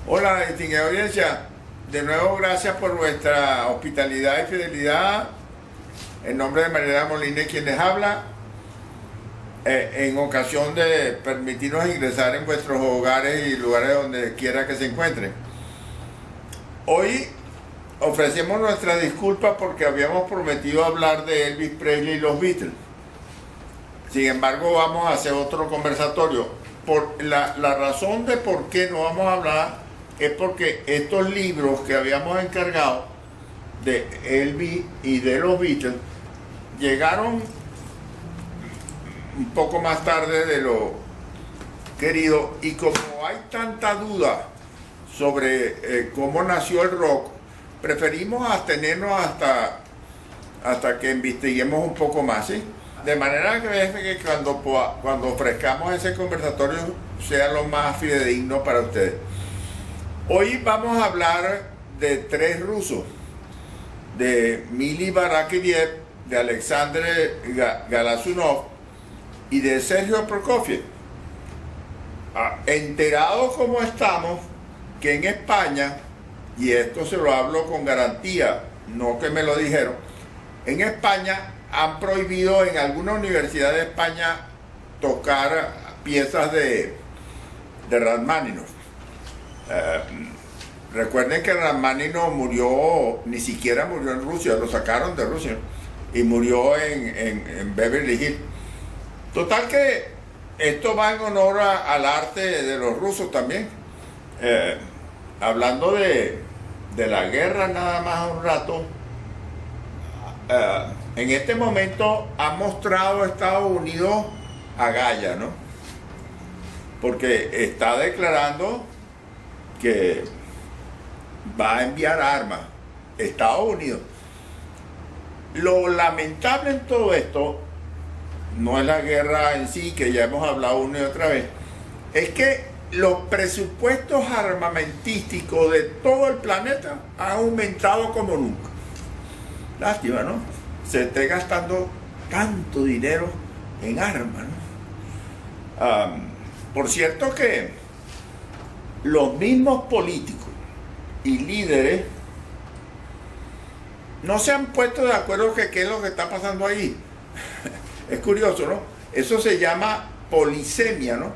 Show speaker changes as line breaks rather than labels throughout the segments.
Hola, distinguida audiencia. De nuevo, gracias por vuestra hospitalidad y fidelidad. En nombre de Mariela Molina, quien les habla, en ocasión de permitirnos ingresar en vuestros hogares y lugares donde quiera que se encuentren. Hoy ofrecemos nuestra disculpa porque habíamos prometido hablar de Elvis Presley y los Beatles. Sin embargo, vamos a hacer otro conversatorio. Por la razón de por qué no vamos a hablar es porque estos libros que habíamos encargado de Elvis y de los Beatles llegaron un poco más tarde de lo querido, y como hay tanta duda sobre cómo nació el rock, preferimos abstenernos hasta que investiguemos un poco más, ¿sí? De manera que cuando ofrezcamos ese conversatorio sea lo más fidedigno para ustedes. Hoy vamos a hablar de tres rusos, de Mili Barakiriev, de Alexander Galasunov y de Sergio Prokofiev. Enterados como estamos que en España, y esto se lo hablo con garantía, no que me lo dijeron, en España han prohibido en alguna universidad de España tocar piezas de Rachmaninoff. Recuerden que Rachmaninoff murió, ni siquiera murió en Rusia, lo sacaron de Rusia y murió en Beverly Hills. Total que esto va en honor al arte de los rusos también. Hablando de la guerra nada más un rato, en este momento ha mostrado Estados Unidos agallas, ¿no? Porque está declarando que va a enviar armas a Estados Unidos. Lo lamentable en todo esto no es la guerra en sí, que ya hemos hablado una y otra vez, es que los presupuestos armamentísticos de todo el planeta han aumentado como nunca. Lástima, ¿no? Se esté gastando tanto dinero en armas, ¿no? Por cierto que los mismos políticos y líderes no se han puesto de acuerdo que qué es lo que está pasando ahí. Es curioso, ¿no? Eso se llama polisemia, ¿no?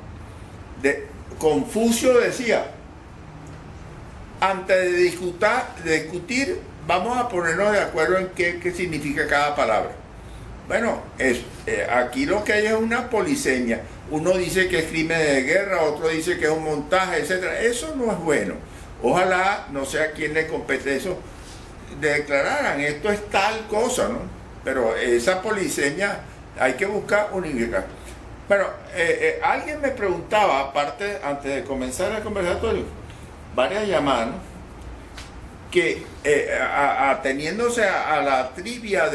Confucio decía, antes de discutir, vamos a ponernos de acuerdo en qué significa cada palabra. Bueno, aquí lo que hay es una polisemia. Uno dice que es crimen de guerra, otro dice que es un montaje, etc. Eso no es bueno. Ojalá no sé a quién le compete eso, declararan esto es tal cosa, ¿no? Pero esa polisemia hay que buscar unificar. Bueno, alguien me preguntaba, aparte, antes de comenzar el conversatorio, varias llamadas, ¿no? Que ateniéndose a la trivia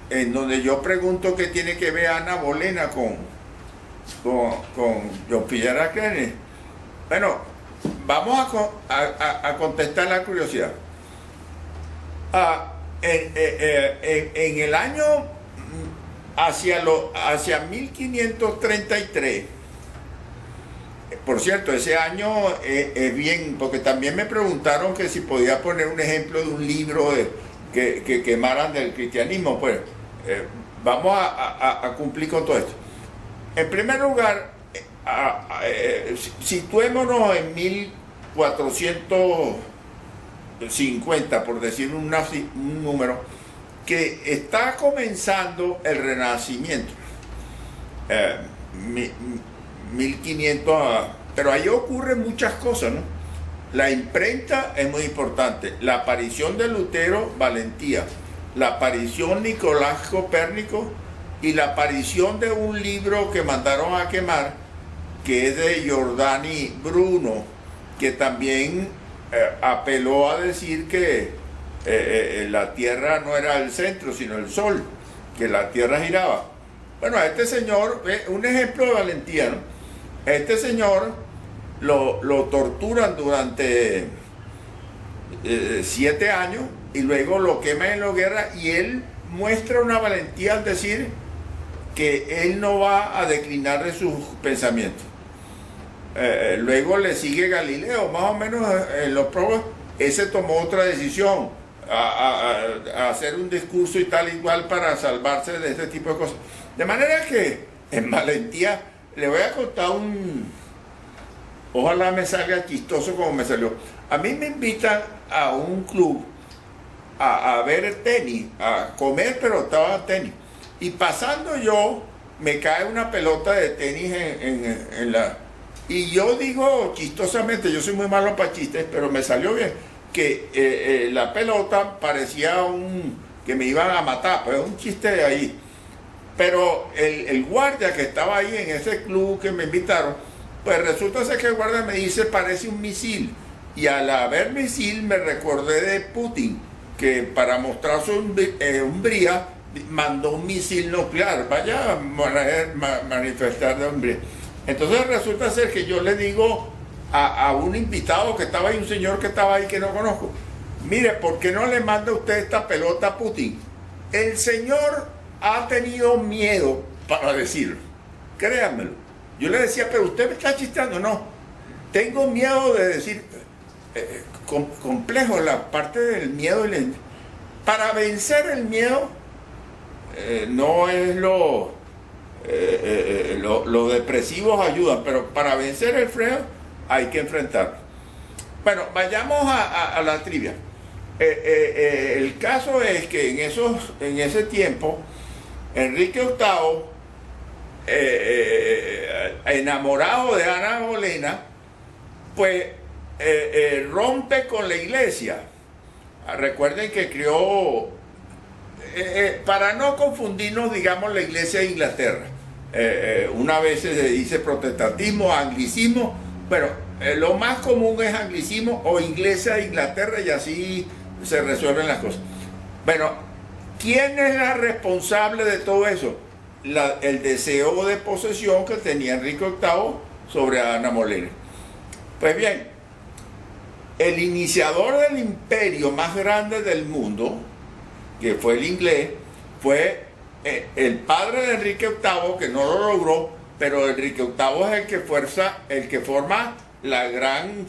en donde yo pregunto qué tiene que ver Ana Bolena con John F. Kennedy. Bueno, vamos a contestar la curiosidad. En el año hacia 1533, por cierto, ese año es bien, porque también me preguntaron que si podía poner un ejemplo de un libro que quemaran del cristianismo. Pues vamos a cumplir con todo esto. En primer lugar, situémonos en 1450, por decir un número, que está comenzando el Renacimiento. 1500, pero ahí ocurren muchas cosas, ¿no? La imprenta es muy importante, la aparición de Lutero, valentía, la aparición de Nicolás Copérnico y la aparición de un libro que mandaron a quemar, que es de Giordani Bruno, que también apeló a decir que la Tierra no era el centro, sino el Sol, que la Tierra giraba. Bueno, a este señor, un ejemplo de valentía, ¿no? A este señor lo torturan durante 7 años y luego lo queman en la guerra, y él muestra una valentía al decir que él no va a declinar de sus pensamientos. luego le sigue Galileo, más o menos en los probos, ese tomó otra decisión, a hacer un discurso y tal igual para salvarse de este tipo de cosas. De manera que, en valentía, le voy a contar ojalá me salga chistoso como me salió. A mí me invitan a un club a ver tenis, a comer, pero estaba tenis. Y pasando yo, me cae una pelota de tenis en la... Y yo digo chistosamente, yo soy muy malo para chistes, pero me salió bien, que la pelota parecía que me iban a matar, pues un chiste de ahí. Pero el guardia que estaba ahí en ese club que me invitaron, pues resulta ser que el guardia me dice, parece un misil. Y al haber misil me recordé de Putin, que para mostrar su hombría mandó un misil nuclear. Vaya a manifestar de hombría. Entonces resulta ser que yo le digo a un invitado que estaba ahí, un señor que estaba ahí que no conozco, mire, ¿por qué no le manda usted esta pelota a Putin? El señor ha tenido miedo para decirlo, créanmelo. Yo le decía, pero usted me está chisteando. No, tengo miedo de decir, complejo la parte del miedo. Para vencer el miedo, no es los depresivos ayudan, pero para vencer el freno hay que enfrentar. Bueno, vayamos a la trivia. El caso es que en ese tiempo, Enrique VIII, enamorado de Ana Bolena, pues rompe con la iglesia. Recuerden que creó, para no confundirnos, digamos, la iglesia de Inglaterra. Una vez se dice protestantismo, anglicismo. Bueno, lo más común es anglicismo o iglesia de Inglaterra, y así se resuelven las cosas. Bueno, ¿quién es la responsable de todo eso? El deseo de posesión que tenía Enrique VIII sobre Ana Bolena. Pues bien, el iniciador del imperio más grande del mundo, que fue el inglés, fue el padre de Enrique VIII, que no lo logró, pero Enrique VIII es el que forma la gran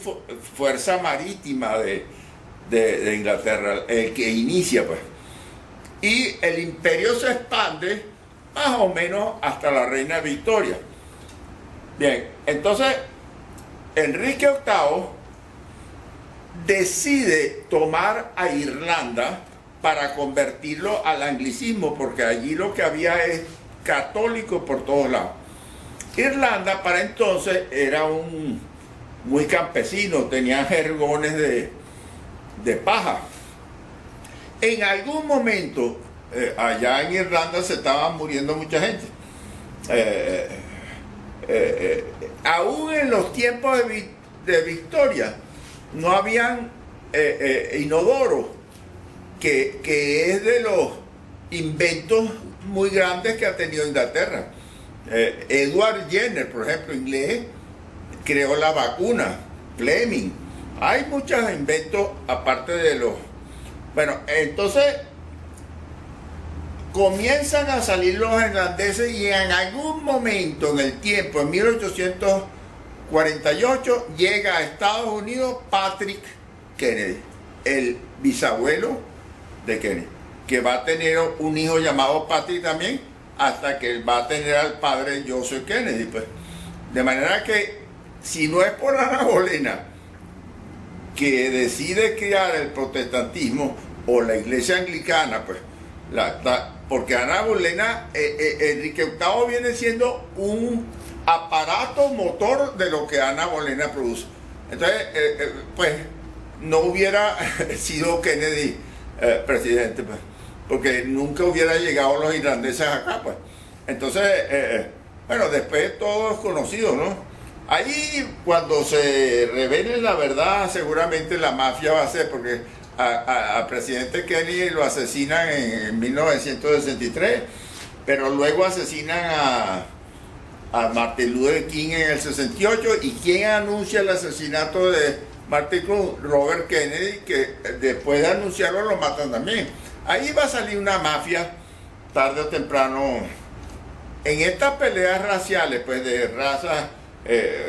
fuerza marítima de Inglaterra, el que inicia, pues. Y el imperio se expande más o menos hasta la reina Victoria. Bien, entonces Enrique VIII decide tomar a Irlanda para convertirlo al anglicismo, porque allí lo que había es católico por todos lados. Irlanda para entonces era muy campesino, tenía jergones de paja. En algún momento allá en Irlanda se estaba muriendo mucha gente. Aún en los tiempos de Victoria no habían inodoros, que es de los inventos muy grandes que ha tenido Inglaterra. Edward Jenner, por ejemplo, inglés, creó la vacuna. Fleming. Hay muchos inventos aparte de los... Bueno, entonces comienzan a salir los irlandeses, y en algún momento en el tiempo, en 1848, llega a Estados Unidos Patrick Kennedy, el bisabuelo de Kennedy, que va a tener un hijo llamado Patrick también, hasta que va a tener al padre Joseph Kennedy, pues. De manera que, si no es por Ana Bolena, que decide crear el protestantismo o la iglesia anglicana, pues, porque Ana Bolena, Enrique VIII viene siendo un aparato motor de lo que Ana Bolena produce. Entonces, pues, no hubiera sido Kennedy presidente, pues, porque nunca hubiera llegado los irlandeses acá, pues. Entonces, bueno, después todo es conocido, ¿no? Ahí, cuando se revele la verdad, seguramente la mafia va a ser, porque al presidente Kennedy lo asesinan en 1963, pero luego asesinan a Martin Luther King en el 68, y ¿quién anuncia el asesinato de Martin Robert Kennedy? Que después de anunciarlo lo matan también. Ahí va a salir una mafia tarde o temprano. En estas peleas raciales, pues, de razas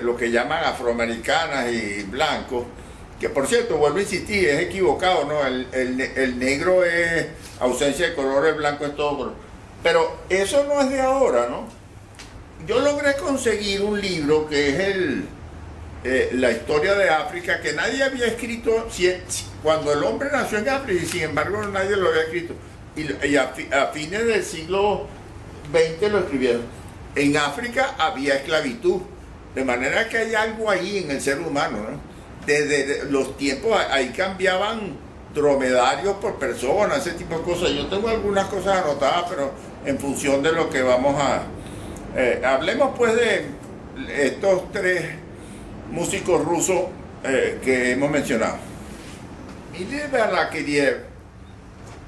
lo que llaman afroamericanas y blancos, que por cierto, vuelvo a insistir, es equivocado, ¿no? El negro es ausencia de color, el blanco es todo color. Pero eso no es de ahora, ¿no? Yo logré conseguir un libro que es la historia de África, que nadie había escrito cuando el hombre nació en África, y sin embargo nadie lo había escrito. Y a fines del siglo XX lo escribieron. En África había esclavitud, de manera que hay algo ahí en el ser humano, ¿no? Desde los tiempos, ahí cambiaban dromedarios por personas, ese tipo de cosas. Yo tengo algunas cosas anotadas, pero en función de lo que vamos a... hablemos pues de estos tres músicos rusos que hemos mencionado. Mili Balakirev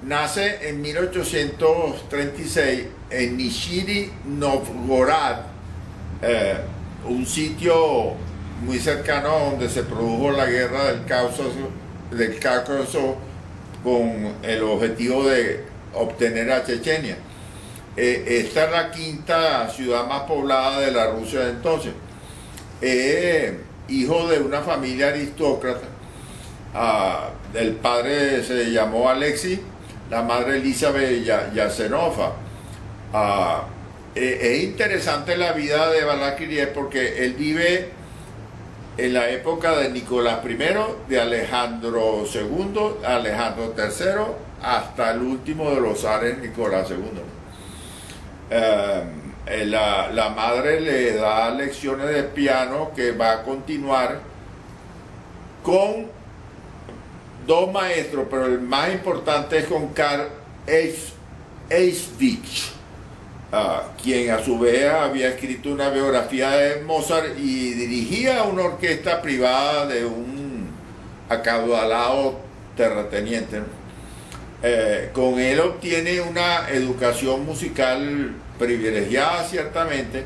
nace en 1836 en Nizhny Novgorod, un sitio muy cercano a donde se produjo la guerra del Cáucaso con el objetivo de obtener a Chechenia. Esta es la quinta ciudad más poblada de la Rusia de entonces. Hijo de una familia aristócrata. El padre se llamó Alexei, la madre Elizabeth Yasenova. Es interesante la vida de Balakirev porque él vive en la época de Nicolás I, de Alejandro II, Alejandro III, hasta el último de los zares, Nicolás II. La madre le da lecciones de piano que va a continuar con dos maestros, pero el más importante es con Karl Eichwitz, quien a su vez había escrito una biografía de Mozart y dirigía una orquesta privada de un acaudalado terrateniente, ¿no? Con él obtiene una educación musical privilegiada, ciertamente.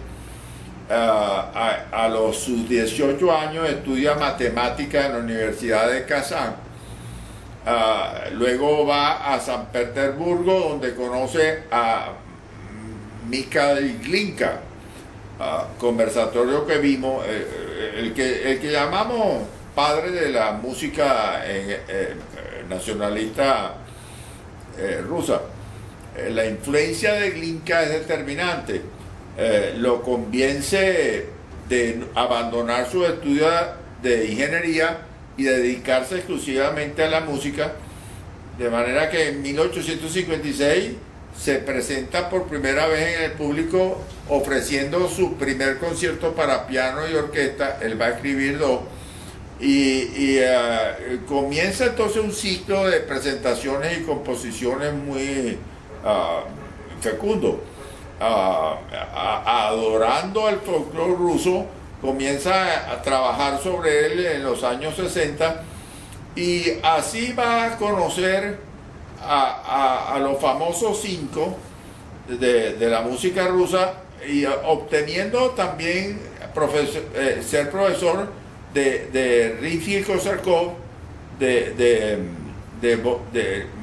A sus 18 años estudia matemática en la Universidad de Kazán. Luego va a San Petersburgo, donde conoce a Mikhail Glinka, conversatorio que vimos, el que llamamos padre de la música nacionalista rusa. La influencia de Glinka es determinante. Lo convence de abandonar sus estudios de ingeniería y dedicarse exclusivamente a la música, de manera que en 1856 se presenta por primera vez en el público ofreciendo su primer concierto para piano y orquesta. Él va a escribir dos y comienza entonces un ciclo de presentaciones y composiciones muy fecundo. Adorando al folclore ruso, comienza a trabajar sobre él en los años 60 y así va a conocer a los famosos cinco de la música rusa y obteniendo también ser profesor de Rimsky-Korsakov, de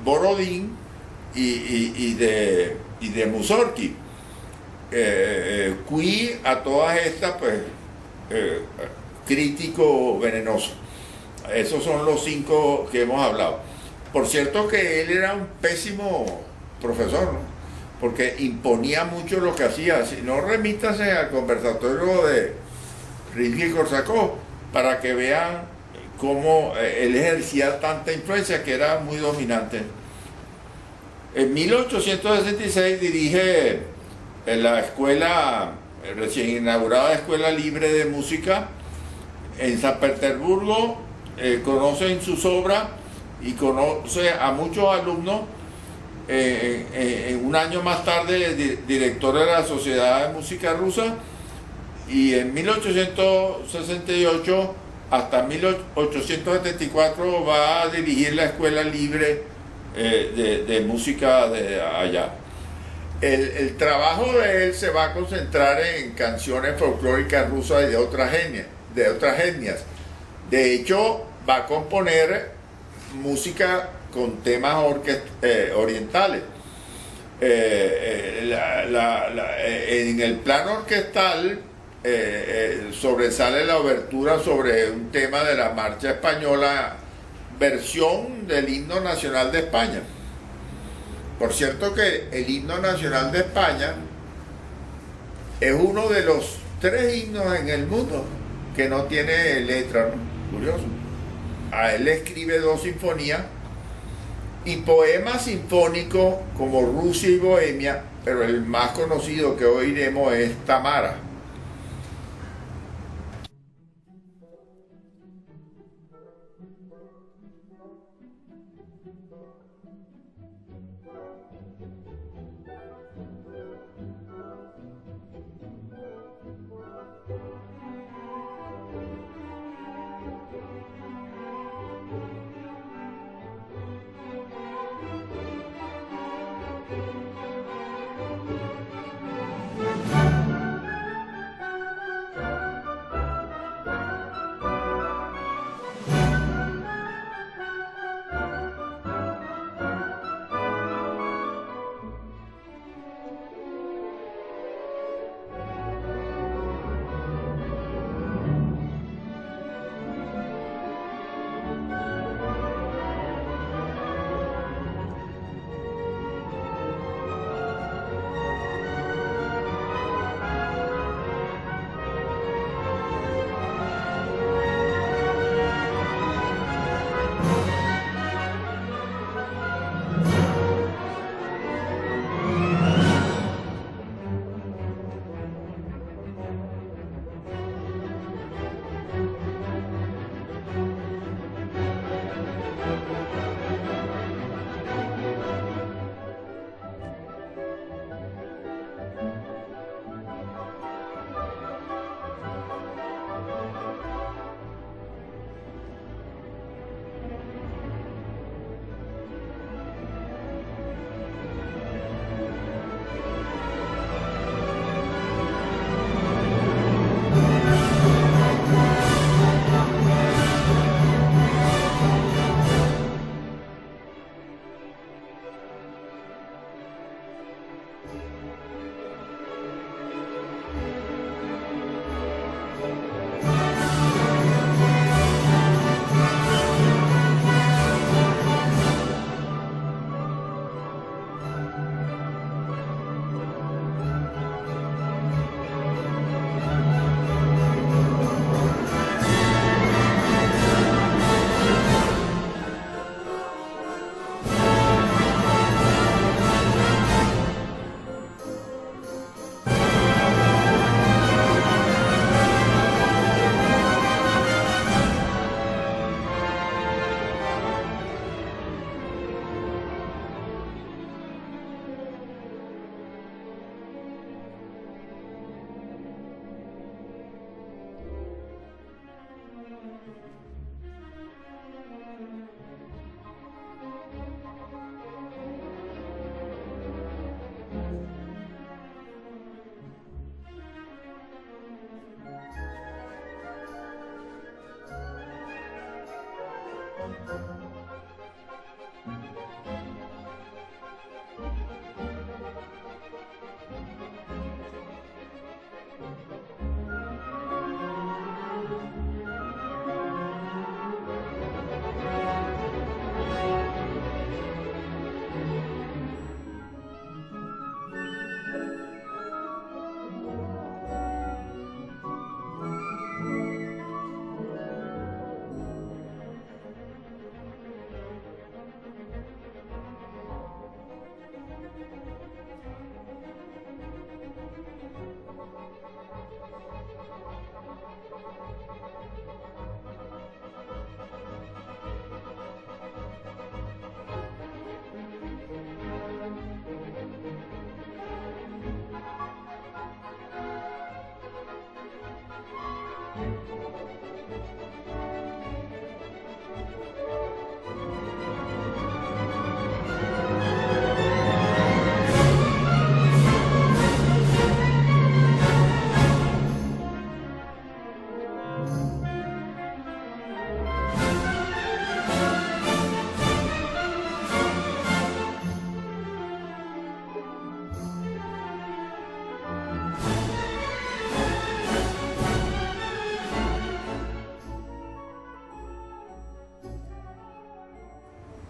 Borodin y de Mussorgsky. Cui a todas estas, pues, crítico venenoso. Esos son los cinco que hemos hablado. Por cierto que él era un pésimo profesor, ¿no? Porque imponía mucho lo que hacía. Si no, remítase al conversatorio de Rimsky-Korsakov para que vean cómo él ejercía tanta influencia, que era muy dominante. En 1866 dirige la escuela, recién inaugurada Escuela Libre de Música en San Petersburgo. Conoce en sus obras y conoce a muchos alumnos. Un año más tarde, director de la Sociedad de Música Rusa, y en 1868 hasta 1874 va a dirigir la Escuela Libre de Música de allá. El trabajo de él se va a concentrar en canciones folclóricas rusas y de otras etnias. De hecho, va a componer música con temas orientales. En el plano orquestal sobresale la obertura sobre un tema de la marcha española, versión del himno nacional de España. Por cierto que el himno nacional de España es uno de los 3 himnos en el mundo que no tiene letra, ¿no? Curioso. A él le escribe 2 sinfonías y poemas sinfónicos como Rusia y Bohemia, pero el más conocido que oiremos es Tamara.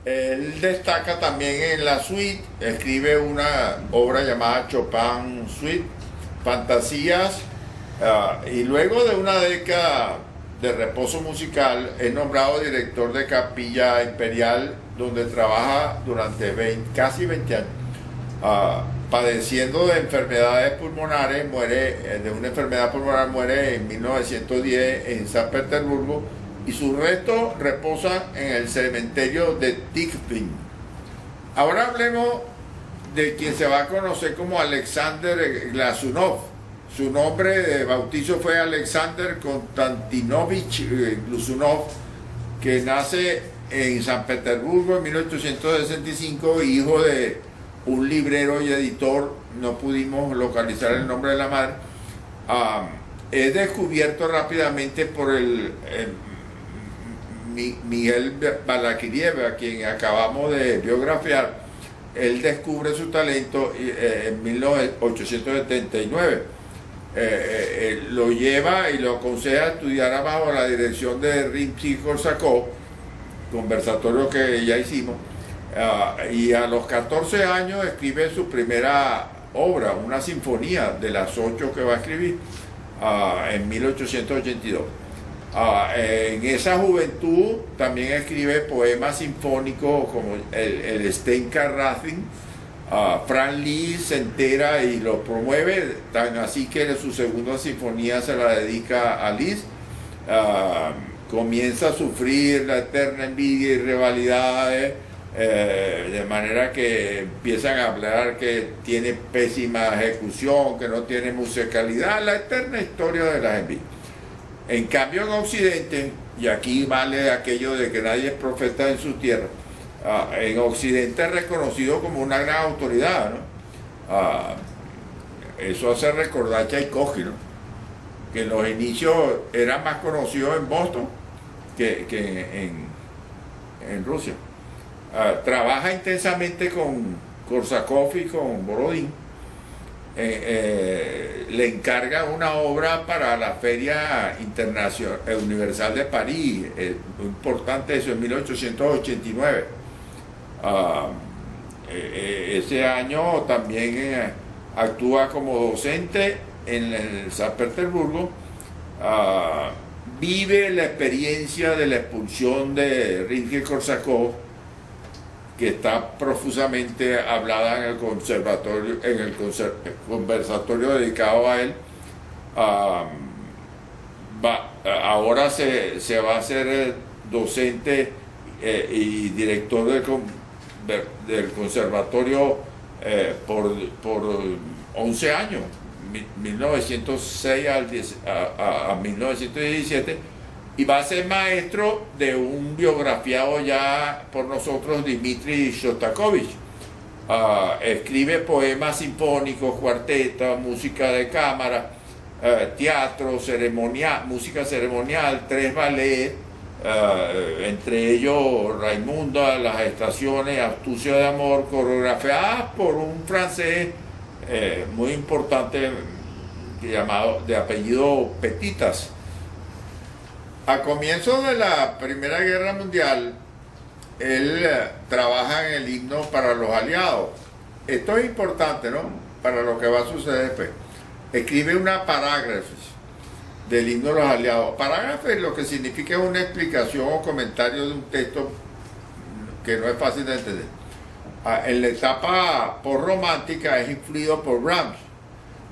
Él destaca también en la suite, escribe una obra llamada Chopin Suite, Fantasías, y luego de una década de reposo musical es nombrado director de Capilla Imperial, donde trabaja durante casi 20 años. Padeciendo de enfermedades pulmonares, de una enfermedad pulmonar, muere en 1910 en San Petersburgo, y sus restos reposan en el cementerio de Tikhvin. Ahora hablemos de quien se va a conocer como Alexander Glazunov. Su nombre de bautizo fue Alexander Konstantinovich Glazunov, que nace en San Petersburgo en 1865, hijo de un librero y editor. No pudimos localizar el nombre de la madre. Es descubierto rápidamente por Miguel Balakiriev, a quien acabamos de biografiar. Él descubre su talento en 1879. Lo lleva y lo aconseja a estudiar bajo la dirección de Rimsky-Korsakov, conversatorio que ya hicimos, y a los 14 años escribe su primera obra, una sinfonía de las 8 que va a escribir en 1882. En esa juventud también escribe poemas sinfónicos como el Stenka Razin. Franz Liszt se entera y lo promueve, tan así que su segunda sinfonía se la dedica a Liszt. Comienza a sufrir la eterna envidia y rivalidades, de manera que empiezan a hablar que tiene pésima ejecución, que no tiene musicalidad, la eterna historia de las envidias. En cambio, en Occidente, y aquí vale aquello de que nadie es profeta en su tierra, en Occidente es reconocido como una gran autoridad, ¿no? Eso hace recordar a Tchaikovsky, ¿no? Que en los inicios era más conocido en Boston que en Rusia. Trabaja intensamente con Korsakov y con Borodín. Le encarga una obra para la Feria Internacional Universal de París, muy importante eso, en 1889. Ese año también actúa como docente en el San Petersburgo. Vive la experiencia de la expulsión de Rimsky-Korsakov, que está profusamente hablada en el conservatorio, conversatorio dedicado a él. Ahora se va a ser docente y director del conservatorio por 11 años, 1906 a 1917, y va a ser maestro de un biografiado ya por nosotros, Dmitri Shostakovich. Escribe poemas sinfónicos, cuartetas, música de cámara, teatro, música ceremonial, 3 ballets, entre ellos Raimunda, Las Estaciones, Astucia de Amor, coreografiadas por un francés muy importante de apellido Petitas. A comienzos de la Primera Guerra Mundial, él trabaja en el himno para los aliados. Esto es importante, ¿no? Para lo que va a suceder después. Escribe una parágrafo del himno de los aliados. Parágrafo es lo que significa una explicación o comentario de un texto que no es fácil de entender. En la etapa postromántica es influido por Brahms.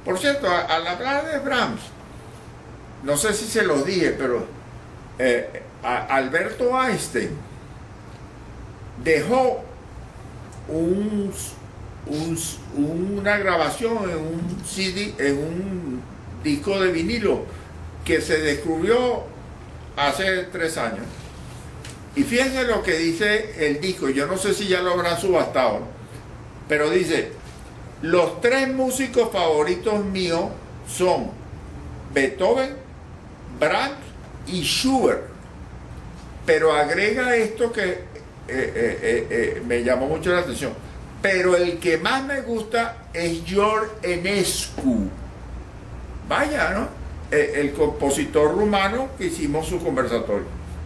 Por cierto, al hablar de Brahms, no sé si se los dije, pero Alberto Einstein dejó una grabación en un CD, en un disco de vinilo que se descubrió hace 3 años. Y fíjense lo que dice el disco. Yo no sé si ya lo habrán subastado, pero dice: los 3 músicos favoritos míos son Beethoven, Brahms y Schubert. Pero agrega esto que me llamó mucho la atención: pero el que más me gusta es George Enescu. Vaya, ¿no? El compositor rumano que hicimos su conversatorio.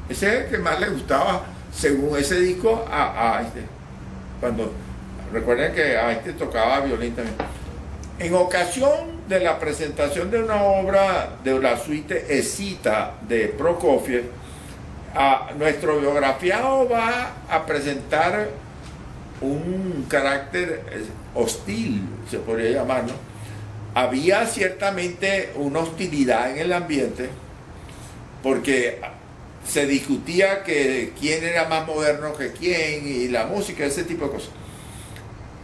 Ese es el que más le gustaba según ese disco, a este. Cuando recuerden que a este tocaba violín también. En ocasión de la presentación de una obra de la suite Escita de Prokofiev, nuestro biografiado va a presentar un carácter hostil, se podría llamar, ¿no? Había ciertamente una hostilidad en el ambiente porque se discutía que quién era más moderno que quién y la música, ese tipo de cosas.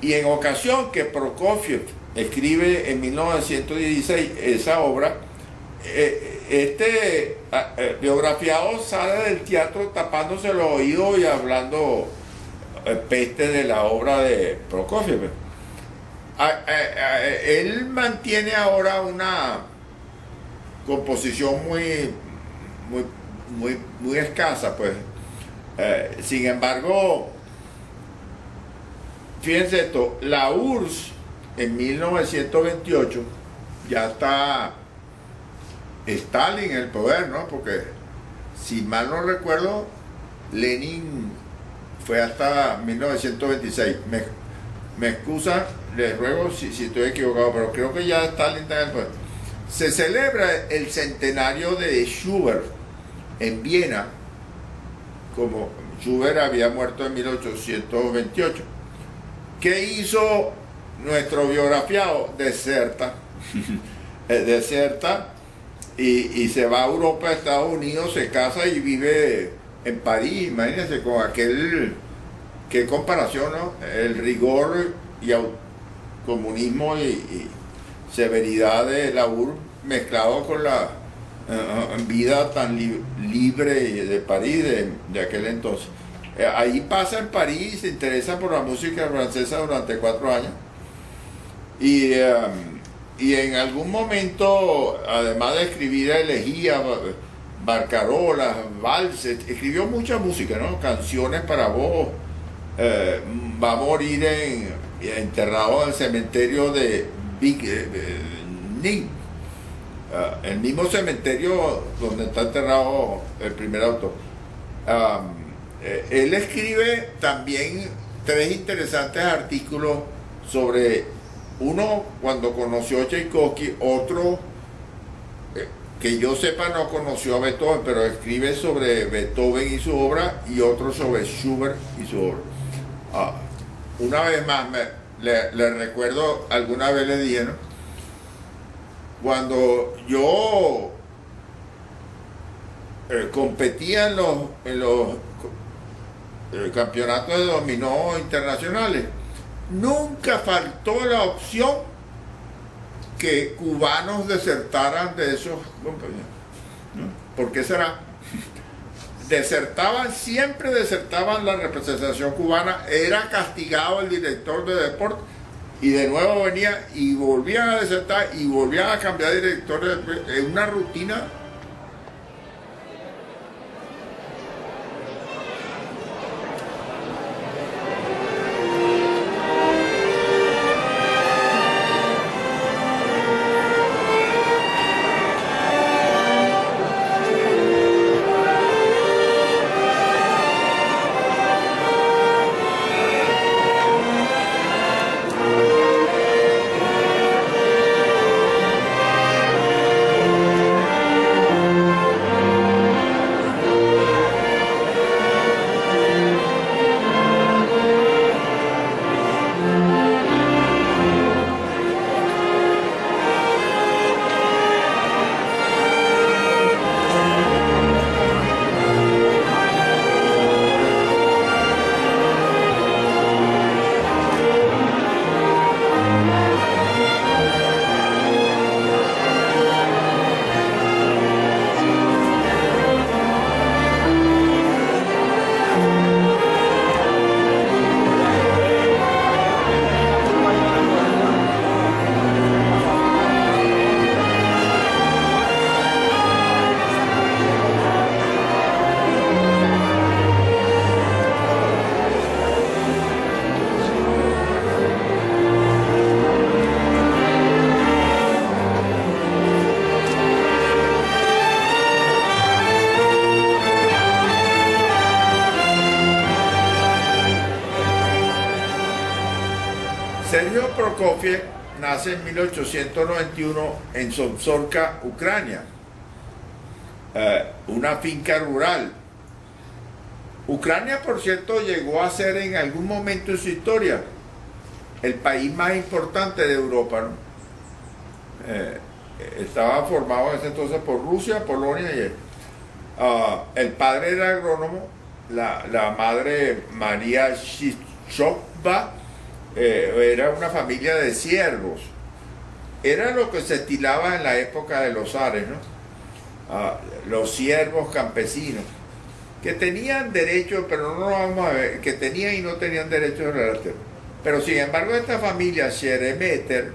Y en ocasión que Prokofiev escribe en 1916 esa obra, biografiado sale del teatro tapándose los oídos y hablando peste de la obra de Prokofiev. Él mantiene ahora una composición muy escasa, pues. Sin embargo, fíjense esto, la URSS en 1928 ya está Stalin en el poder, ¿no? Porque si mal no recuerdo, Lenin fue hasta 1926. Me excusan, les ruego si estoy equivocado, pero creo que ya Stalin está en el poder. Se celebra el centenario de Schubert en Viena, como Schubert había muerto en 1828. ¿Qué hizo nuestro biografiado? Deserta. Deserta y se va a Europa, a Estados Unidos, se casa y vive en París. Imagínense con qué comparación, ¿no? El rigor y comunismo y severidad de la URSS mezclado con la vida tan libre de París de aquel entonces. Ahí pasa en París, se interesa por la música francesa durante 4 años y en algún momento, además de escribir elegías, barcarolas, valses, escribió mucha música, ¿no? Canciones para voz. Va a morir enterrado en el cementerio de Ning, el mismo cementerio donde está enterrado el primer autor. Él escribe también 3 interesantes artículos sobre, uno cuando conoció a Tchaikovsky, otro que yo sepa no conoció a Beethoven, pero escribe sobre Beethoven y su obra, y otro sobre Schubert y su obra. Una vez más, le recuerdo, alguna vez le dije, ¿no? Cuando yo competía en los campeonatos de dominó internacionales, nunca faltó la opción que cubanos desertaran de esos compañeros, ¿no? ¿Por qué será? Siempre desertaban la representación cubana, era castigado el director de deporte y de nuevo venía y volvían a desertar y volvían a cambiar de director, en una rutina. Sergio Prokofiev nace en 1891 en Sobsorka, Ucrania, una finca rural. Ucrania, por cierto, llegó a ser en algún momento en su historia el país más importante de Europa, ¿no? Estaba formado en ese entonces por Rusia, Polonia y el padre era agrónomo, la madre María Shishova era una familia de siervos. Era lo que se estilaba en la época de los zares, ¿no? Los siervos campesinos que tenían derechos, pero no lo vamos a ver, que tenían y no tenían derechos relativos. Pero sin embargo esta familia, Sheremeter,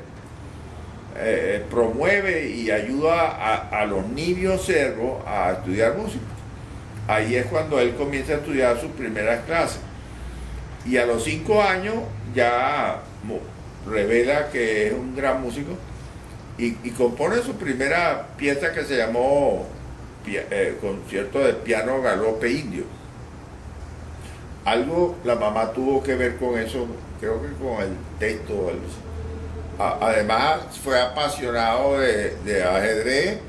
promueve y ayuda a los niños servos a estudiar música. Ahí es cuando él comienza a estudiar sus primeras clases. Y a los 5 años ya revela que es un gran músico y compone su primera pieza que se llamó Concierto de Piano Galope Indio. Algo la mamá tuvo que ver con eso, creo que con el texto o algo así. Además fue apasionado de ajedrez.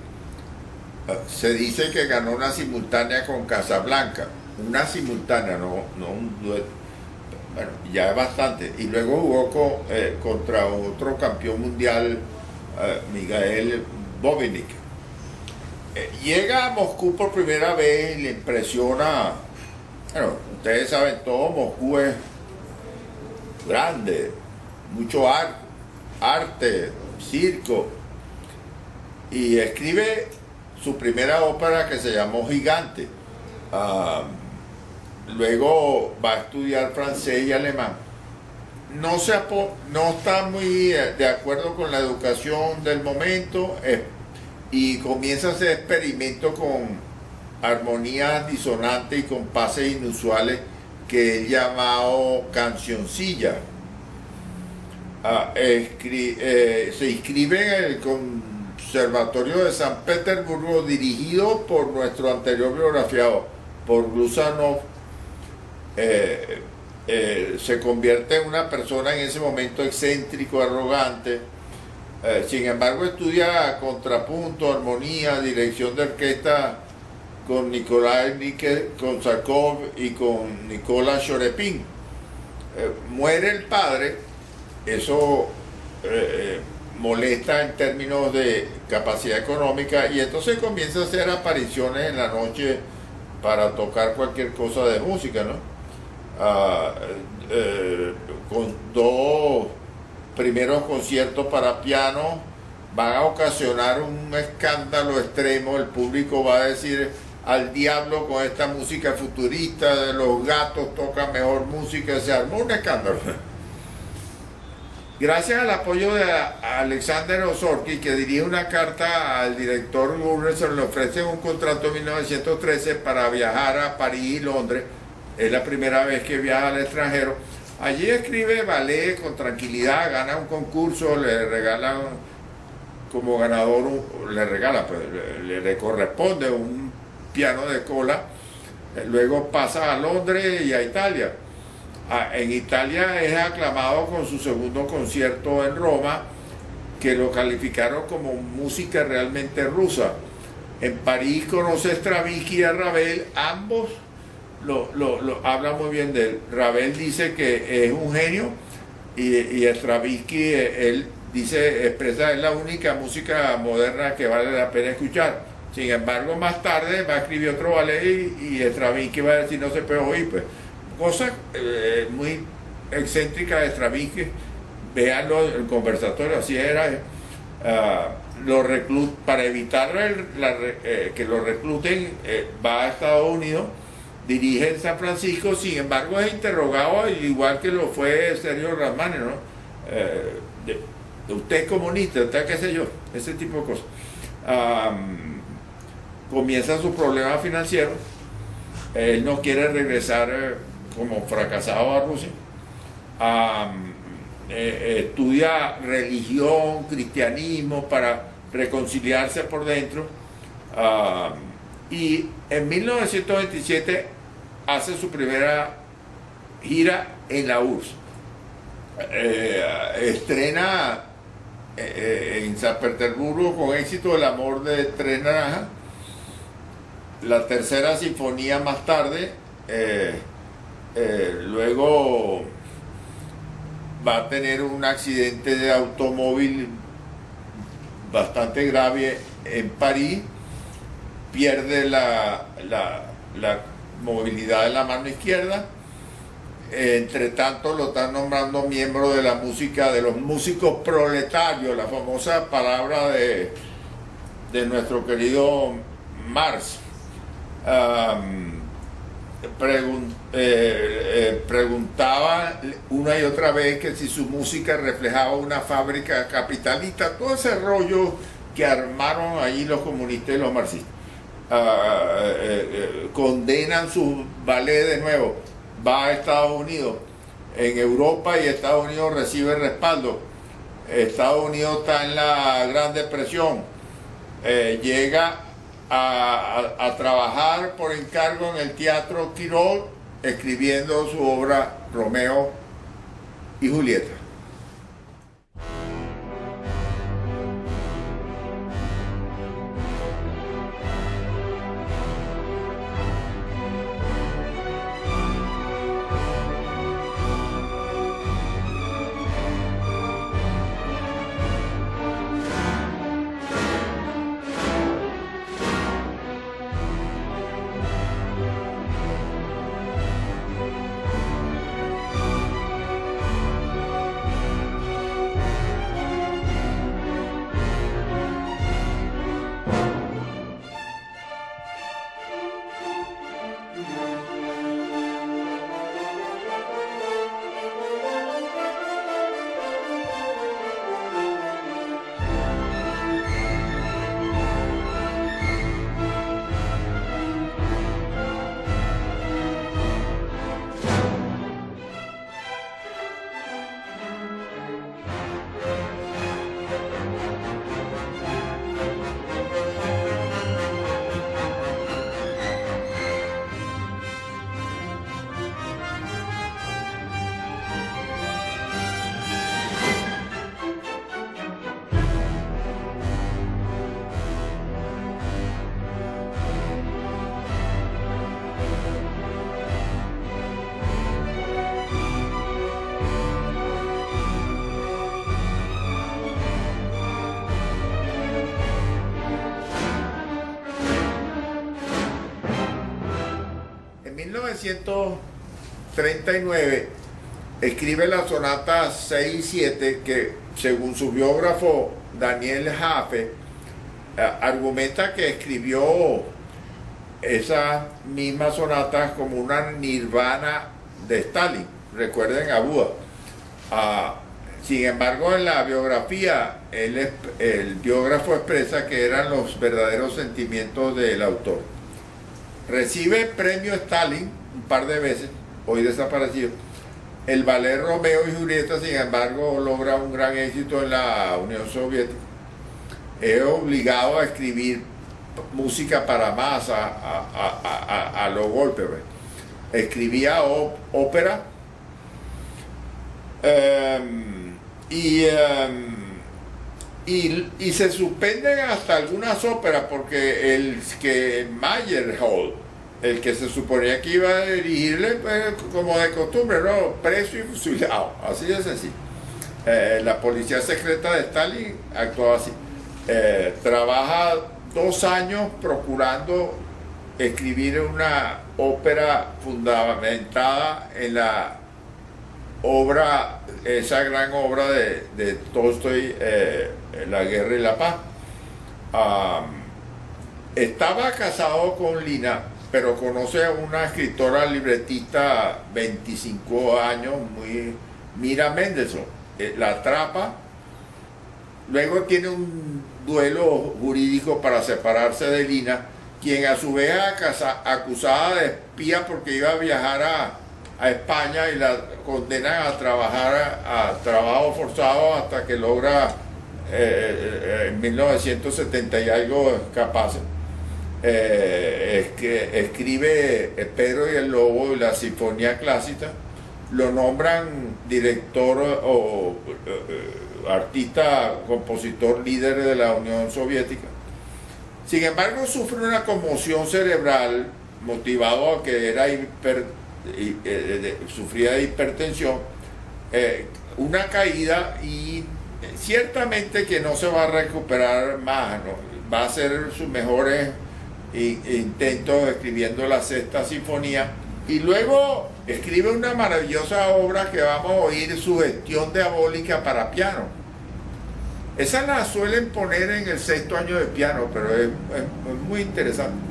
Se dice que ganó una simultánea con Casablanca, una simultánea, no un dueto. Bueno, ya es bastante. Y luego jugó contra otro campeón mundial, Miguel Bobinic. Llega a Moscú por primera vez y le impresiona. Bueno, ustedes saben, todo Moscú es grande, mucho arte, circo. Y escribe su primera ópera que se llamó Gigante. Luego va a estudiar francés y alemán. No está muy de acuerdo con la educación del momento y comienza a hacer experimentos con armonías disonantes y compases inusuales que él llamado cancioncilla. Se inscribe en el Conservatorio de San Petersburgo, dirigido por nuestro anterior biografiado, por Gluzanov. Se convierte en una persona en ese momento excéntrico, arrogante. Sin embargo, estudia contrapunto, armonía, dirección de orquesta con Nikolai Konsakov y con Nicola Shorepin. Muere el padre, eso molesta en términos de capacidad económica, y entonces comienza a hacer apariciones en la noche para tocar cualquier cosa de música, ¿no? Con 2 primeros conciertos para piano van a ocasionar un escándalo extremo. El público va a decir al diablo con esta música futurista, de los gatos tocan mejor música. Se armó un escándalo. Gracias al apoyo de Alexander Osorki, que dirige una carta al director Gurreson, le ofrecen un contrato en 1913 para viajar a París y Londres. Es la primera vez que viaja al extranjero. Allí escribe ballet con tranquilidad, gana un concurso, le regalan como ganador, le corresponde un piano de cola. Luego pasa a Londres y a Italia. En Italia es aclamado con su segundo concierto en Roma, que lo calificaron como música realmente rusa. En París conoce a Stravinsky y a Ravel, ambos lo habla muy bien de él. Ravel dice que es un genio y Stravinsky, él dice, expresa, es la única música moderna que vale la pena escuchar. Sin embargo, más tarde va a escribir otro ballet y Stravinsky va a decir no se puede oír, pues. Cosa muy excéntrica de Stravinsky. Veanlo en el conversatorio, así era. Para evitar que lo recluten, va a Estados Unidos, dirige en San Francisco. Sin embargo es interrogado, igual que lo fue Sergio Rachmaninoff, ¿no? Usted es comunista, usted qué sé yo, ese tipo de cosas. Comienzan sus problemas financieros. Él no quiere regresar como fracasado a Rusia. Estudia religión, cristianismo para reconciliarse por dentro. Y en 1927 hace su primera gira en la URSS. estrena en San Petersburgo con éxito El amor de Tres Naranjas, la tercera sinfonía más tarde, luego va a tener un accidente de automóvil bastante grave en París, pierde la movilidad de la mano izquierda. Entre tanto lo están nombrando miembro de la música, de los músicos proletarios, la famosa palabra de nuestro querido Marx. Preguntaba una y otra vez que si su música reflejaba una fábrica capitalista, todo ese rollo que armaron allí los comunistas y los marxistas. Condenan su ballet de nuevo, va a Estados Unidos, en Europa, y Estados Unidos recibe respaldo. Estados Unidos está en la Gran Depresión, llega a trabajar por encargo en el Teatro Tirol, escribiendo su obra Romeo y Julieta. En 1939 escribe la sonata 6 y 7 que, según su biógrafo Daniel Jaffe, argumenta que escribió esas mismas sonatas como una nirvana de Stalin. Recuerden a Buda. Sin embargo, en la biografía, el biógrafo expresa que eran los verdaderos sentimientos del autor. Recibe premio Stalin un par de veces, hoy desaparecido. El ballet Romeo y Julieta, sin embargo, logra un gran éxito en la Unión Soviética. Es obligado a escribir música para masa a los golpes. Escribía ópera y se suspenden hasta algunas óperas porque el que Meyerhold, el que se suponía que iba a dirigirle, pues, como de costumbre, ¿no? Preso y fusilado, así de sencillo. La policía secreta de Stalin actuaba así. Trabaja 2 años procurando escribir una ópera fundamentada en la obra, esa gran obra de Tolstoy, La guerra y la paz. Estaba casado con Lina, pero conoce a una escritora libretista, 25 años, Mira Mendelssohn, la atrapa. Luego tiene un duelo jurídico para separarse de Lina, quien a su vez acusada de espía porque iba a viajar a España, y la condenan a trabajar a trabajo forzado hasta que logra en 1970 y algo escaparse. Escribe Pedro y el Lobo y la Sinfonía Clásica, lo nombran director o artista, compositor líder de la Unión Soviética. Sin embargo, sufre una conmoción cerebral motivado a que era sufría de hipertensión, una caída, y ciertamente que no se va a recuperar más, ¿no? Va a hacer sus mejores intentos escribiendo la Sexta Sinfonía, y luego escribe una maravillosa obra que vamos a oír, Sugestión diabólica para piano. Esa la suelen poner en el sexto año de piano, pero es muy interesante.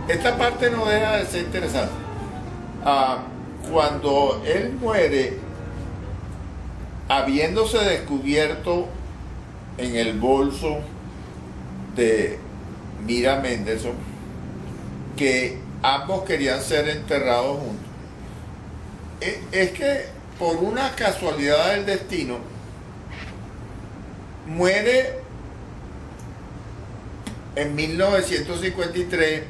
Esta parte no deja de ser interesante. Cuando él muere, habiéndose descubierto en el bolso de Mira Mendelssohn que ambos querían ser enterrados juntos, es que por una casualidad del destino muere en 1953,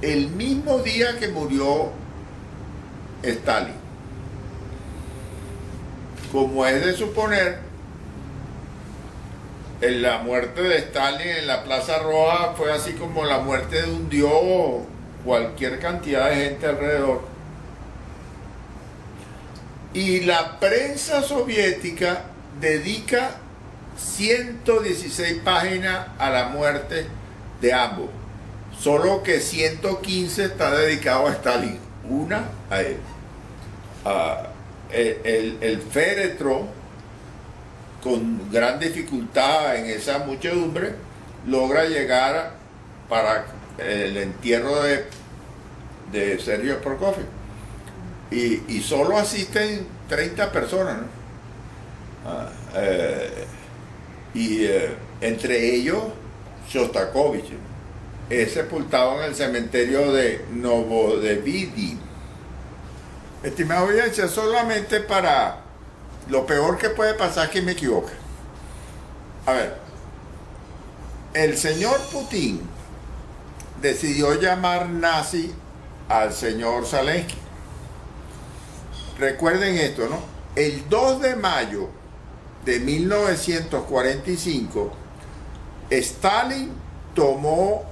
el mismo día que murió Stalin. Como es de suponer, en la muerte de Stalin en la Plaza Roja fue así como la muerte de un dios o cualquier cantidad de gente alrededor. Y la prensa soviética dedica 116 páginas a la muerte de ambos. Solo que 115 está dedicado a Stalin, una a él. El féretro, con gran dificultad en esa muchedumbre, logra llegar para el entierro de Sergei Prokofiev. Y solo asisten 30 personas, ¿no? Entre ellos Shostakovich, es sepultado en el cementerio de Novodevidi. Estimada audiencia, solamente para lo peor que puede pasar que me equivoque. A ver, el señor Putin decidió llamar nazi al señor Zelensky. Recuerden esto, ¿no? El 2 de mayo de 1945, Stalin tomó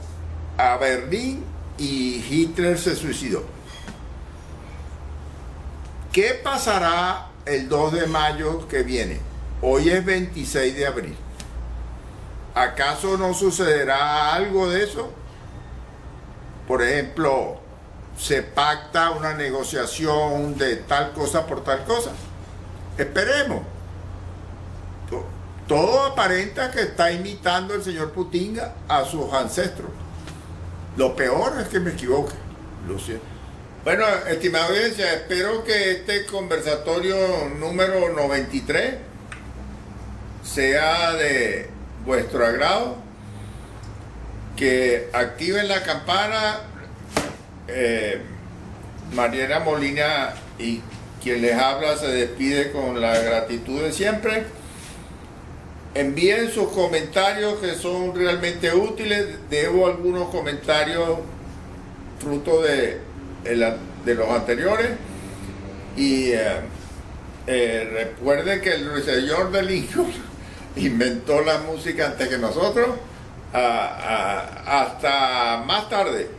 a Berlín y Hitler se suicidó. ¿Qué pasará el 2 de mayo que viene? Hoy es 26 de abril. ¿Acaso no sucederá algo de eso? Por ejemplo, se pacta una negociación de tal cosa por tal cosa. Esperemos. Todo aparenta que está imitando el señor Putin a sus ancestros. Lo peor es que me equivoque. Lo siento. Bueno, estimada audiencia, espero que este conversatorio número 93 sea de vuestro agrado, que activen la campana, Mariela Molina y quien les habla se despide con la gratitud de siempre. Envíen sus comentarios que son realmente útiles. Debo algunos comentarios fruto de los anteriores. Y recuerden que el ruiseñor de Lincoln inventó la música antes que nosotros. Hasta más tarde.